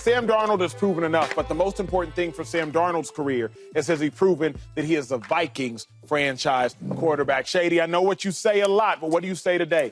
Sam Darnold has proven enough, but the most important thing for Sam Darnold's career is has he proven that he is the Vikings franchise quarterback. Shady, I know what you say a lot, but what do you say today?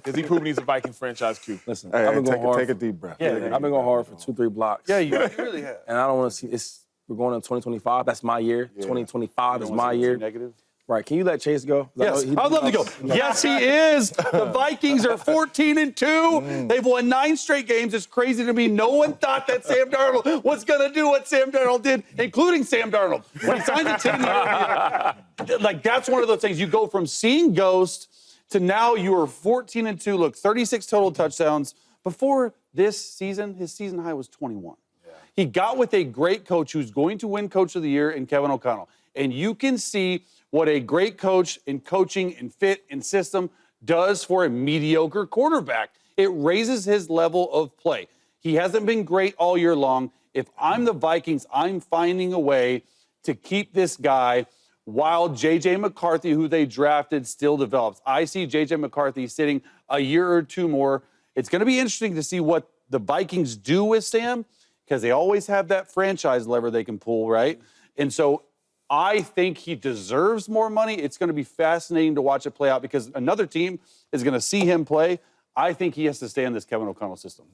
Is he proven he's a Vikings franchise Q? Listen, Hey, I've been going hard. take a deep breath. Yeah, I've been going hard for 2-3 blocks. Yeah, you really have. And I don't want to see we're going into 2025. That's my year. Yeah. 2025 is my year. Negative. Right. Can you let Chase go? Yes, I'd love to go. Yes, he is. The Vikings are 14-2. They've won 9 straight games. It's crazy to me. No one thought that Sam Darnold was going to do what Sam Darnold did, including Sam Darnold. When he signed the 10-year, like that's one of those things. You go from seeing ghosts to now you are 14-2. Look, 36 total touchdowns. Before this season, his season high was 21. Yeah. He got with a great coach who's going to win Coach of the Year in Kevin O'Connell. And you can see what a great coach in coaching and fit and system does for a mediocre quarterback. It raises his level of play. He hasn't been great all year long. If I'm the Vikings, I'm finding a way to keep this guy while J.J. McCarthy, who they drafted, still develops. I see J.J. McCarthy sitting a year or two more. It's going to be interesting to see what the Vikings do with Sam because they always have that franchise lever they can pull, right? And so I think he deserves more money. It's going to be fascinating to watch it play out because another team is going to see him play. I think he has to stay in this Kevin O'Connell system.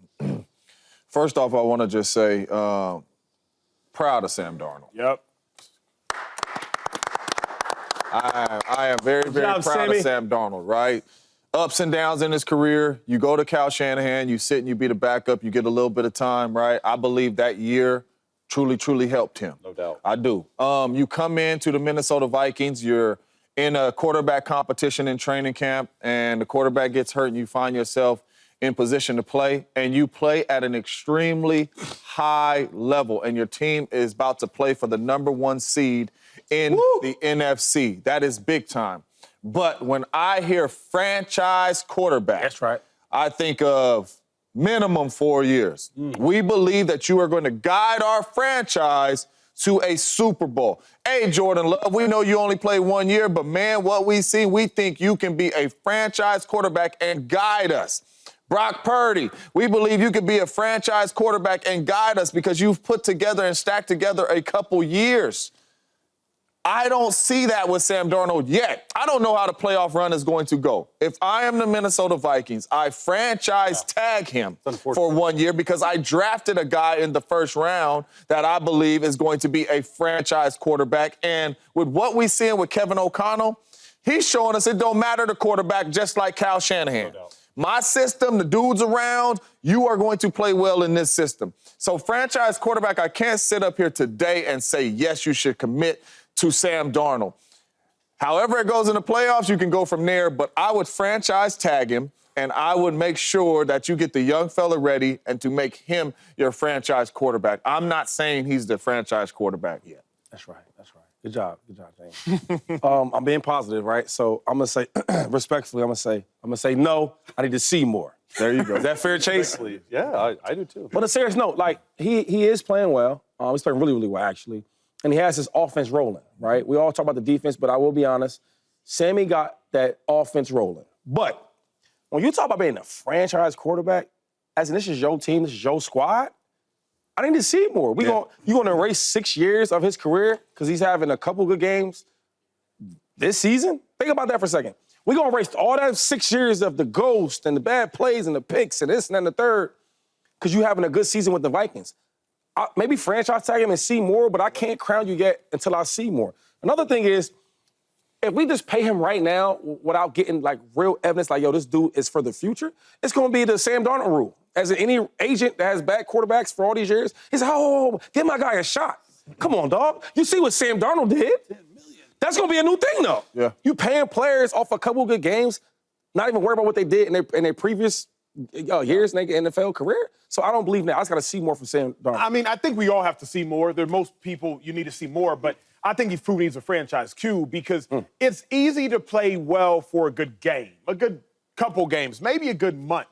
First off, I want to just say, proud of Sam Darnold. Yep. I am very, very proud of Sam Darnold, right? Ups and downs in his career. You go to Cal Shanahan, you sit and you be the backup, you get a little bit of time, right? I believe that year truly helped him. No doubt. I do. You come into the Minnesota Vikings, you're in a quarterback competition in training camp, and the quarterback gets hurt and you find yourself in position to play, and you play at an extremely high level, and your team is about to play for the #1 seed in the NFC. That is big time. But when I hear franchise quarterback, that's right, I think of minimum 4 years. We believe that you are going to guide our franchise to a Super Bowl. Hey, Jordan Love, we know you only played 1 year, but, man, what we see, we think you can be a franchise quarterback and guide us. Brock Purdy, we believe you could be a franchise quarterback and guide us because you've put together and stacked together a couple years. I don't see that with Sam Darnold yet. I don't know how the playoff run is going to go. If I am the Minnesota Vikings, I franchise tag him for 1 year because I drafted a guy in the first round that I believe is going to be a franchise quarterback. And with what we seeing with Kevin O'Connell, he's showing us it don't matter the quarterback, just like Kyle Shanahan. No doubt. My system, the dudes around, you are going to play well in this system. So franchise quarterback, I can't sit up here today and say, yes, you should commit to Sam Darnold. However it goes in the playoffs, you can go from there, but I would franchise tag him, and I would make sure that you get the young fella ready and to make him your franchise quarterback. I'm not saying he's the franchise quarterback yet. That's right. Good job, James. I'm being positive, right? So I'm gonna say, respectfully, I'm gonna say no. I need to see more. There you go. Is that fair, Chase? Yeah, I do too. But on a serious note, like he is playing well. He's playing really well, actually. And he has his offense rolling, right? We all talk about the defense, but I will be honest, Sammy got that offense rolling. But when you talk about being a franchise quarterback, as in this is your team, this is your squad, I need to see more. You going to erase 6 years of his career because he's having a couple good games this season? Think about that for a second. We're going to erase all that 6 years of the ghost and the bad plays and the picks and this and that and the third because you're having a good season with the Vikings. Maybe franchise tag him and see more, but I can't crown you yet until I see more. Another thing is, if we just pay him right now without getting, like, real evidence, like, yo, this dude is for the future, it's going to be the Sam Darnold rule. As in any agent that has bad quarterbacks for all these years, he's like, oh, give my guy a shot. Come on, dog. You see what Sam Darnold did? $10 million. That's going to be a new thing, though. Yeah. You paying players off a couple of good games, not even worry about what they did in their previous years in their NFL career. So I don't believe that. I just got to see more from Sam Darnold. I mean, I think we all have to see more. There are most people you need to see more, but I think he's proven he's a franchise Q because it's easy to play well for a good game, a good couple games, maybe a good month.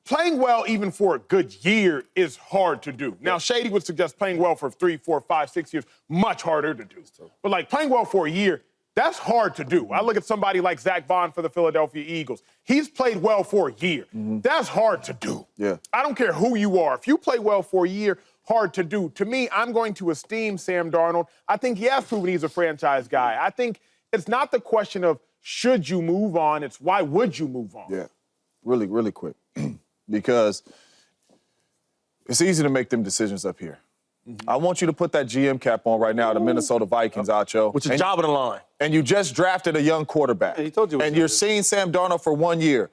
Playing well even for a good year is hard to do. Now, Shady would suggest playing well for 3, 4, 5, 6 years, much harder to do. But, like, playing well for a year, That's hard to do. I look at somebody like Zach Vaughn for the Philadelphia Eagles. He's played well for a year. That's hard to do. Yeah. I don't care who you are. If you play well for a year, hard to do. To me, I'm going to esteem Sam Darnold. I think he has proven he's a franchise guy. I think it's not the question of should you move on, it's why would you move on? Yeah, really, really quick. Because it's easy to make them decisions up here. I want you to put that GM cap on right now, the Minnesota Vikings, Acho. Which is job of the line. And you just drafted a young quarterback. Yeah, he told you what and to you're do. seeing Sam Darnold for 1 year.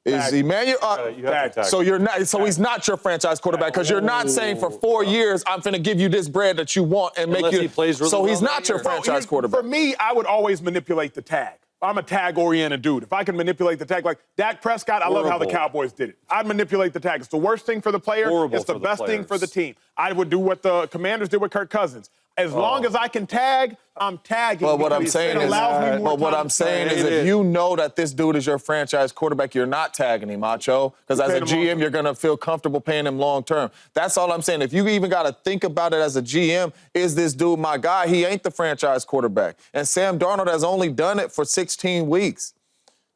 Is Emmanuel? You have to tag So you're not. So he's not your franchise quarterback because you're not saying for 4 years I'm going to give you this bread that you want and make Unless you. he plays really so he's well not that your year. franchise quarterback. For me, I would always manipulate the tag. I'm a tag-oriented dude. If I can manipulate the tag, like Dak Prescott, I love how the Horrible. Cowboys did it. I'd manipulate the tag. It's the worst thing for the player. Horrible It's the for the best thing for the players. team. I would do what the Commanders did with Kirk Cousins. As long as I can tag, I'm tagging. But what I'm because saying it is, allows me more but what time I'm to saying tag. is, if you know that this dude is your franchise quarterback, you're not tagging him, Acho. Because as a paying him long GM, term. you're gonna feel comfortable paying him long term. That's all I'm saying. If you even got to think about it as a GM, is this dude my guy? He ain't the franchise quarterback, and Sam Darnold has only done it for 16 weeks.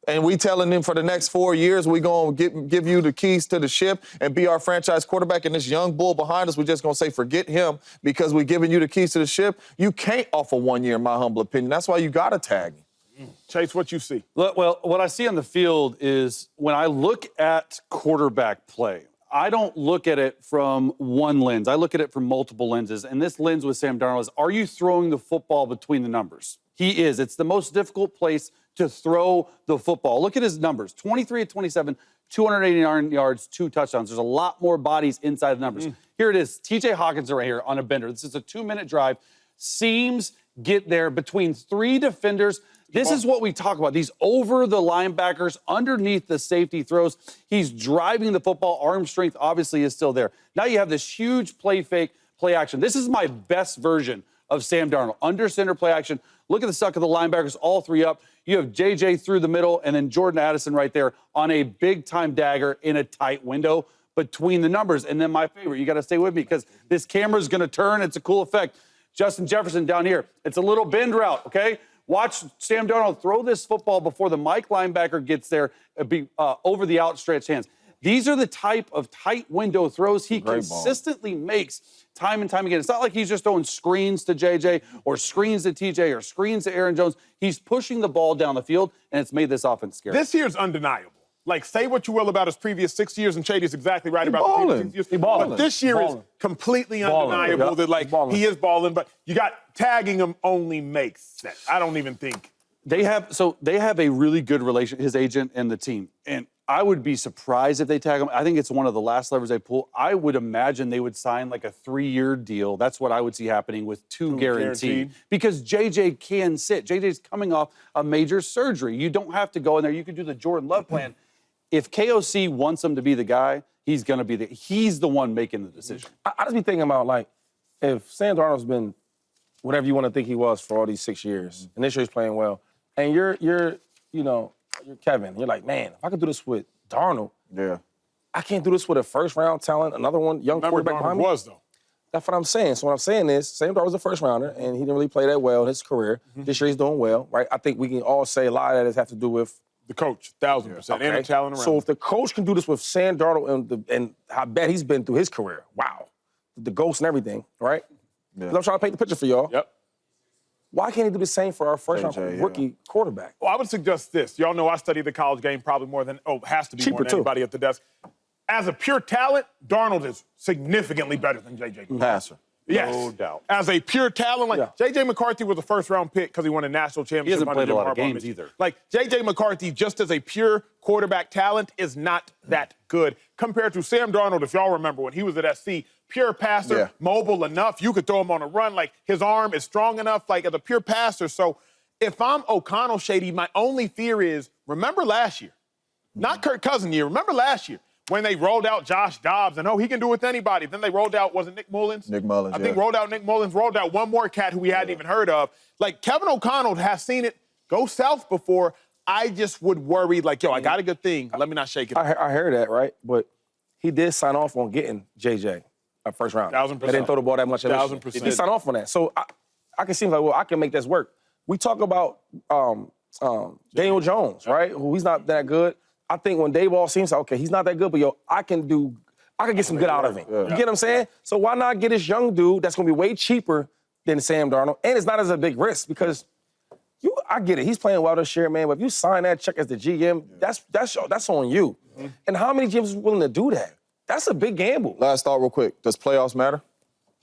And we telling him for the next 4 years, we going to give you the keys to the ship and be our franchise quarterback. And this young bull behind us, we just going to say, forget him because we're giving you the keys to the ship. You can't offer 1 year, in my humble opinion. That's why you got to tag him. Chase, what you see? Well, what I see on the field is when I look at quarterback play, I don't look at it from one lens. I look at it from multiple lenses. And this lens with Sam Darnold is, are you throwing the football between the numbers? He is. It's the most difficult place to throw the football. Look at his numbers. 23 of 27, 289 yards, 2 touchdowns. There's a lot more bodies inside the numbers. Here it is. TJ Hawkinson right here on a bender. This is a 2-minute drive. Seams get there between 3 defenders. This is what we talk about. These over the linebackers, underneath the safety throws. He's driving the football. Arm strength obviously is still there. Now you have this huge play fake, play action. This is my best version of Sam Darnold. Under center play action. Look at the suck of the linebackers, all 3 up. You have JJ through the middle, and then Jordan Addison right there on a big-time dagger in a tight window between the numbers. And then my favorite, you got to stay with me because this camera's going to turn. It's a cool effect. Justin Jefferson down here. It's a little bend route, okay? Watch Sam Darnold throw this football before the Mike linebacker gets there over the outstretched hands. These are the type of tight window throws he consistently makes time and time again. It's not like he's just throwing screens to JJ or screens to TJ or screens to Aaron Jones. He's pushing the ball down the field, and it's made this offense scary. This year's undeniable. Like, say what you will about his previous 6 years, and Shady's exactly right about balling. the previous 6 years. He balling. But this year is Balling. completely Balling. undeniable Yep. that, like, Balling. he is balling. But you got tagging him only makes sense. I don't even think. They have a really good relation, his agent and the team. And I would be surprised if they tag him. I think it's one of the last levers they pull. I would imagine they would sign like a 3-year deal. That's what I would see happening with 2 guaranteed. Because JJ can sit. JJ's coming off a major surgery. You don't have to go in there. You could do the Jordan Love plan. If KOC wants him to be the guy, he's going to be he's the one making the decision. I just be thinking about, like, if Sam Darnold's been whatever you want to think he was for all these 6 years, and this year he's playing well, and you're Kevin, you're like, man, if I could do this with Darnold, Yeah. I can't do this with a first-round talent, another one, young Remember quarterback behind Darnold me. was, though. That's what I'm saying. So what I'm saying is, Sam Darnold was a first-rounder, and he didn't really play that well in his career. This year he's doing well, right? I think we can all say a lot of that has to do with The coach, 1,000%. And the talent around So him. if the coach can do this with Sam Darnold and how bad he's been through his career, wow, the ghost and everything, right? Yeah. 'Cause I'm trying to paint the picture for y'all. Yep. Why can't he do the same for our first-round JJ, rookie quarterback? Well, I would suggest this. Y'all know I study the college game probably more than, has to be Cheaper, more than too. anybody at the desk. As a pure talent, Darnold is significantly better than J.J. Passer. Yes. No doubt. As a pure talent, like Yeah. J.J. McCarthy was a first-round pick because he won a national championship. He hasn't under played a Jim lot of Harbaugh. games either. Like, J.J. McCarthy, just as a pure quarterback talent, is not that good compared to Sam Darnold. If y'all remember, when he was at SC, pure passer, Yeah. mobile enough. You could throw him on a run. Like, his arm is strong enough, like, as a pure passer. So if I'm O'Connell, Shady, my only fear is, remember last year? Not Kirk Cousins year. Remember last year when they rolled out Josh Dobbs and, he can do it with anybody. Then they rolled out, was it Nick Mullins? Nick Mullins, I think yeah. rolled out Nick Mullins, rolled out one more cat who we hadn't even heard of. Like, Kevin O'Connell has seen it go south before. I just would worry, like, I got a good thing. Let me not shake it. I heard that, right? But he did sign off on getting JJ a first round. 1,000%. They didn't throw the ball that much. 1,000%. He signed off on that. So I can see like, well, I can make this work. we talk about Daniel Jones, right? Who he's not that good. I think when Dayball seems like, okay, he's not that good, but I can get some good out of him. You get what I'm saying? So why not get this young dude that's going to be way cheaper than Sam Darnold, and it's not as a big risk because I get it. He's playing well this year, man. But if you sign that check as the GM, that's on you. Mm-hmm. And how many GMs are willing to do that? That's a big gamble. Last thought, real quick. Does playoffs matter?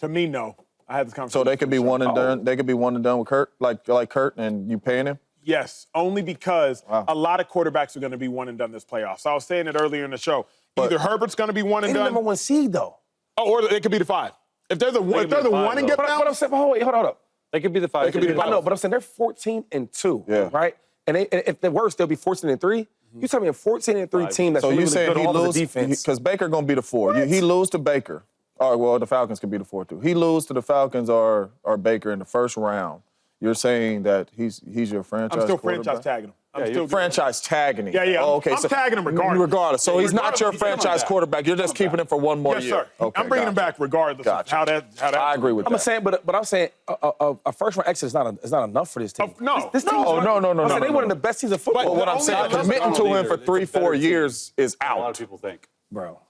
To me, no. I had this conversation. So they could be one and done. They could be one and done with Kurt, like Kurt, and you paying him. Yes, only because a lot of quarterbacks are going to be one and done this playoffs. So I was saying it earlier in the show. Either Herbert's going to be one and done. They're the number 1 seed, though. Oh, or it could be the 5. If they're the one and get down. But I'm saying, hold up. They could be the 5. They could be the 5. I know, but I'm saying they're 14-2, Yeah. right? And if they're worse, they'll be 14-3. You tell me a 14-3 team that's really good on offense and defense. Because Baker going to be the 4. He lose to Baker. Or, well, the Falcons could be the 4, too. He lose to the Falcons or Baker in the first round. You're saying that he's your franchise I'm still quarterback? franchise tagging him. I'm still franchise tagging him. Yeah. Oh, okay. I'm tagging him regardless. So he's not your franchise quarterback. You're just keeping him for one more Yes, year. sir. Okay, I'm bringing him back regardless of how that. I agree with that. I'm saying, but I'm saying a first round exit is not enough for this team. No. This team. No. I'm saying they're one of the best teams of football. But what I'm saying, committing to him for 3-4 years is out. A lot of people think. Bro.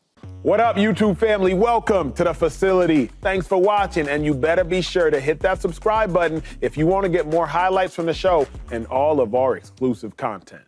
What up, YouTube family? Welcome to the facility. Thanks for watching, and you better be sure to hit that subscribe button if you want to get more highlights from the show and all of our exclusive content.